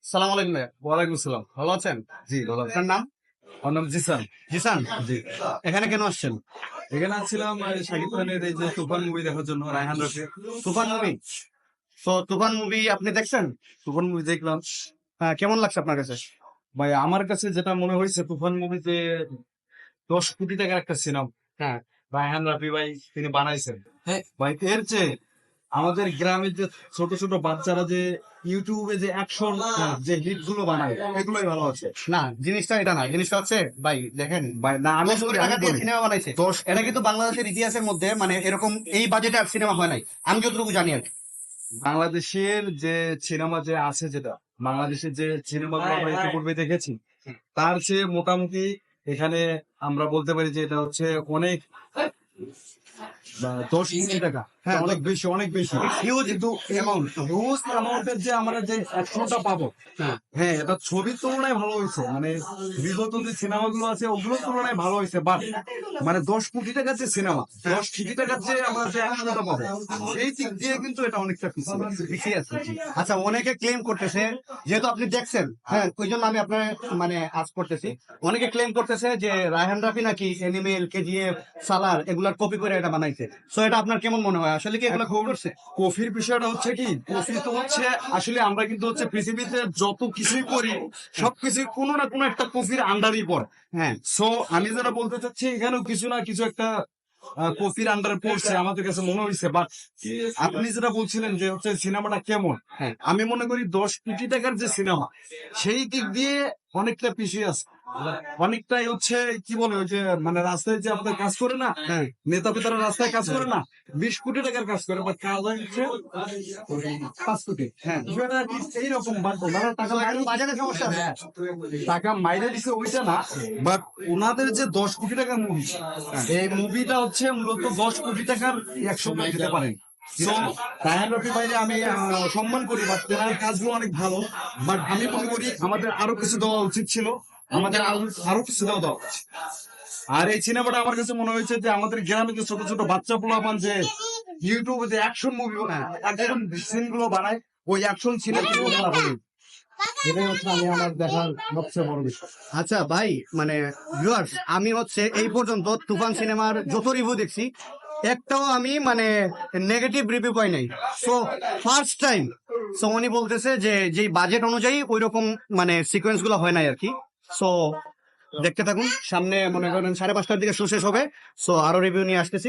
সালাম আলাইকুম ভাইয়া। ওয়ালাইকুম আসসালাম। ভালো আছেন? জি, ভালো আছি। আপনার নাম? আমার নাম জিসান। জিসান। জি। এখানে কেন আসছেন? এখানে আসছিলাম শাকিব খানের এই যে তুফান মুভি দেখার জন্য, রায়হান রাফির। তুফান মুভি। তো তুফান মুভি আপনি দেখছেন? তুফান মুভি দেখলাম। কেমন লাগছে আপনার কাছে? ভাই আমার কাছে যেটা মনে হয়েছে তুফান মুভিতে 10 কোটি টাকার একটা সিনেমা হ্যাঁ। রায়হান রাফি ভাই তিনি বানাইছেন। হ্যাঁ। ভাই এর চেয়ে আমাদের গ্রামের যে ছোট ছোট বাচ্চারা যে ইউটিউবে যে অ্যাকশন যে হিট গুলো বানায় এগুলোই ভালো আছে। না, জিনিসটা এটা না। জিনিসটা হচ্ছে ভাই দেখেন, ভাই না আমি 10 কোটি টাকা দিয়ে সিনেমা বানাইছে। এটা কিন্তু বাংলাদেশের ইতিহাসের মধ্যে মানে এরকম এই বাজেটে আর সিনেমা হয় নাই। আমি যতটুকু জানি আর কি। বাংলাদেশের যে সিনেমা যে আছে যেটা বাংলাদেশের যে সিনেমাগুলো আমরা ইতিপূর্বে দেখেছি তার চেয়ে মোটামুটি এখানে আমরা বলতে পারি যে এটা হচ্ছে অনেক 10 কোটি টাকা। হ্যাঁ, অনেক বেশি অনেক বেশি হিউজ কিন্তু অ্যামাউন্ট। হিউজ অ্যামাউন্টের যে আমরা যে অ্যাকশনটা পাবো হ্যাঁ। হ্যাঁ এটা ছবির তুলনায় ভালো হয়েছে, মানে বিগত যে সিনেমাগুলো আছে ওগুলোর তুলনায় ভালো হয়েছে, বাট মানে 10 কোটি টাকার যে সিনেমা 10 কোটি টাকার যে আমরা যে অ্যাকশনটা পাবো সেই দিক দিয়ে কিন্তু এটা অনেকটা পিছিয়ে আছে। আচ্ছা, অনেকে ক্লেম করতেছে, যেহেতু আপনি দেখছেন, হ্যাঁ, ওই জন্য আমি আপনার মানে আজ করতেছি। অনেকে ক্লেম করতেছে যে রায়হান রাফি নাকি এনিমেল, কেজিএফ, সালার এগুলার কপি করে এটা বানাইছে। সো এটা আপনার কেমন মনে হয়? আসলে কি এগুলো খবর করছে? কফির বিষয়টা হচ্ছে কি, কফি তো হচ্ছে আসলে আমরা কিন্তু হচ্ছে পৃথিবীতে যত কিছুই করি সবকিছু কোনো না কোনো একটা কফির আন্ডারই পড়ে। হ্যাঁ। সো আমি যেটা বলতে চাচ্ছি এখানেও কিছু না কিছু একটা কফির আন্ডারে পড়ছে আমাদের কাছে মনে হয়েছে, বাট আপনি যেটা বলছিলেন যে হচ্ছে সিনেমাটা কেমন, হ্যাঁ। আমি মনে করি 10 কোটি টাকার যে সিনেমা সেই দিক দিয়ে অনেকটা পিছিয়ে আছে। অনেকটাই হচ্ছে কি বলে ওই যে মানে রাস্তায় যে আপনার কাজ করে না, হ্যাঁ। নেতা পিতারা রাস্তায় কাজ করে না, 20 কোটি টাকার কাজ করে, বাট কাজ হয় হচ্ছে 5 কোটি। হ্যাঁ। বিষয়টা কি এইরকম, বাট ওনারা টাকা বাজারের সমস্যা আছে। টাকা মাইরে দিছে ওইটা না, বাট ওনাদের যে 10 কোটি টাকার মুভি এই মুভিটা হচ্ছে মূলত 10 কোটি টাকার 100 দিতে পারেন। রায়হান রফি ভাইরে আমি সম্মান করি, বাট তেনার কাজগুলো অনেক ভালো, বাট আমি মনে করি আমাদের আরো কিছু দেওয়া উচিত ছিল, আমাদের আরো কিছু দেওয়া উচিত। আর এই সিনেমাটা আমার কাছে মনে হয়েছে যে আমাদের গ্রামে যে ছোট ছোট বাচ্চা পোলাপান যে ইউটিউবে যে অ্যাকশন মুভি অ্যাকশন সিন গুলো বানায় ওই অ্যাকশন সিনের এটাই হচ্ছে আমি আমার দেখার সবচেয়ে বড় বিষয়। আচ্ছা ভাই, মানে ভিউয়ার্স, আমি হচ্ছে এই পর্যন্ত তুফান সিনেমার যত রিভিউ দেখছি একটাও আমি মানে নেগেটিভ রিভিউ পাই নাই। সো ফার্স্ট টাইম সো উনি বলতেছে যে যেই বাজেট অনুযায়ী ওই রকম মানে সিকোয়েন্স গুলো হয় নাই আর কি। সো দেখতে থাকুন, সামনে মনে করেন 5:30টার দিকে শো শেষ হবে। সো আরো রিভিউ নিয়ে আসতেছি।